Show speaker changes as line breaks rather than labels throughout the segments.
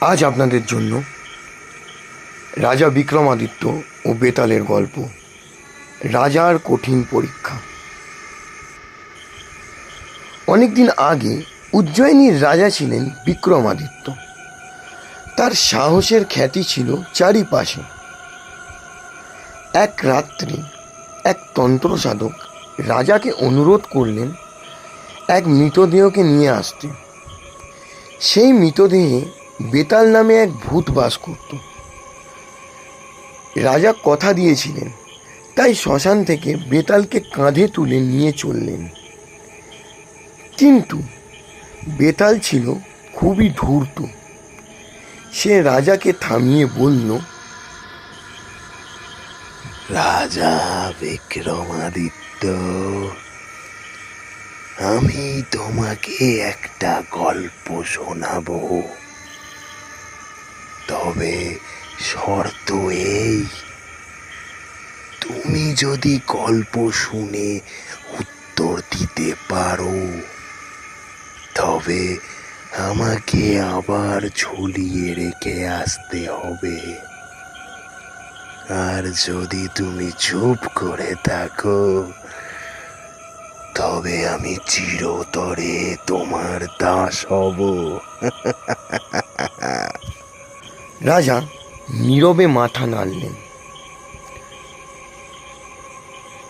আজ আপনাদের জন্য রাজা বিক্রমাদিত্য ও বেতালের গল্প, রাজার কঠিন পরীক্ষা। অনেকদিন আগে উজ্জয়িনীর রাজা ছিলেন বিক্রমাদিত্য। তার সাহসের খ্যাতি ছিল চারিপাশে। এক রাত্রে এক তন্ত্রসাধক রাজাকে অনুরোধ করলেন এক মৃতদেহকে নিয়ে আসতে। সেই মৃতদেহে বেতাল নামে এক ভূত বাস করত। রাজা কথা দিয়েছিলেন, তাই শ্মশান থেকে বেতালকে কাঁধে তুলে নিয়ে চললেন। কিন্তু বেতাল ছিল খুবই ধূর্ত। সে রাজাকে থামিয়ে বলল,
রাজা বিক্রমাদিত্য, আমি তোমাকে একটা গল্প শোনাবো। তবে শর্ত এই, তুমি যদি গল্প শুনে উত্তর দিতে পারো তবে আমাকে আবার ঝুলিয়ে রেখে আসতে হবে। আর যদি তুমি চুপ করে থাকো তবে আমি চিরতরে তোমার দাস হব।
রাজা নীরবে মাথা নাড়লেন।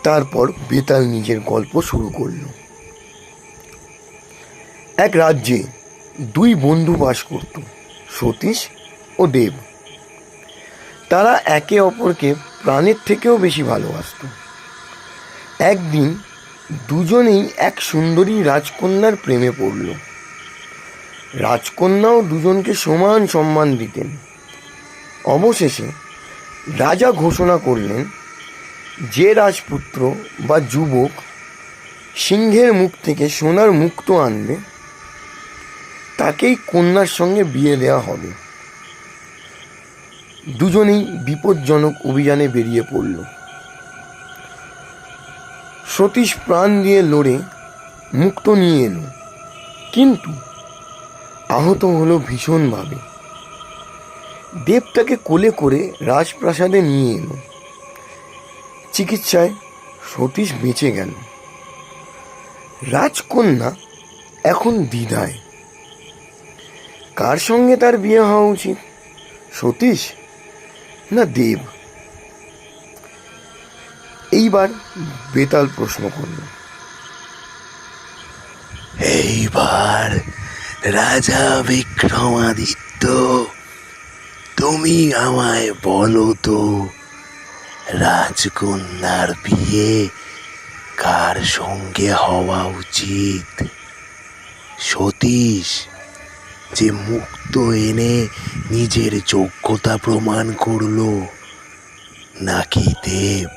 তারপর বেতাল নিজের গল্প শুরু করল। এক রাজ্যে দুই বন্ধু বাস করত, সতীশ ও দেব। তারা একে অপরকে প্রাণের থেকেও বেশি ভালোবাসত। একদিন দুজনেই এক সুন্দরী রাজকন্যার প্রেমে পড়ল। রাজকন্যাও দুজনকে সমান সম্মান দিতেন। অবশেষে রাজা ঘোষণা করলেন, যে রাজপুত্র বা যুবক সিংহের মুখ থেকে সোনার মুক্তো আনবে তাকেই কন্যার সঙ্গে বিয়ে দেওয়া হবে। দুজনেই বিপজ্জনক অভিযানে বেরিয়ে পড়ল। সতীশ প্রাণ দিয়ে লড়ে মুক্তো নিয়ে এলো, কিন্তু আহত হলো ভীষণভাবে। দেব তাকে কোলে করে রাজপ্রাসাদে নিয়ে এলো। চিকিৎসায় সতীশ বেঁচে গেল। রাজকন্যা এখন দ্বিধায়, কার সঙ্গে তার বিয়ে হওয়া উচিত, সতীশ না দেব? এইবার বেতাল প্রশ্ন করল,
এইবার রাজা বিক্রমাদিত্য, তুমি আমায় বলো তো, রাজকন্যার বিয়ে কার সঙ্গে হওয়া উচিত? সতীশ, যে মুক্তো এনে নিজের যোগ্যতা প্রমাণ করলো, নাকি দেব,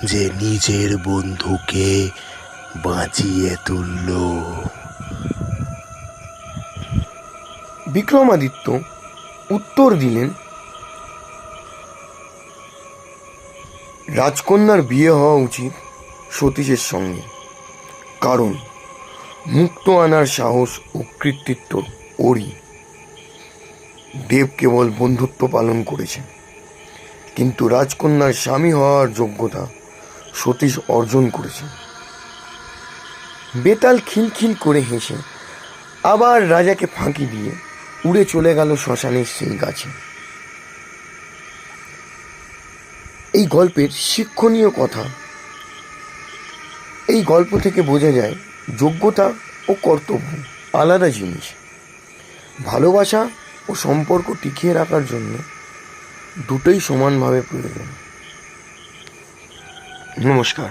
যে নিজের বন্ধুকে বাঁচিয়ে তুলল?
বিক্রমাদিত্য উত্তর দিলেন, রাজকন্যার বিয়ে হওয়া উচিত সতীশের সঙ্গে, কারণ মুক্তো আনার সাহস ও কৃতিত্ব ওরই। দেব কেবল বন্ধুত্ব পালন করেছে, কিন্তু রাজকন্যার স্বামী হওয়ার যোগ্যতা সতীশ অর্জন করেছে। বেতাল খিলখিল করে হেসে আবার রাজাকে ফাঁকি দিয়ে উড়ে চলে গেল শ্মশানের সেই গাছে। এই গল্পের শিক্ষণীয় কথা, এই গল্প থেকে বোঝা যায় যোগ্যতা ও কর্তব্য আলাদা জিনিস। ভালোবাসা ও সম্পর্ক টিকিয়ে রাখার জন্য দুটোই সমানভাবে প্রয়োজন। নমস্কার।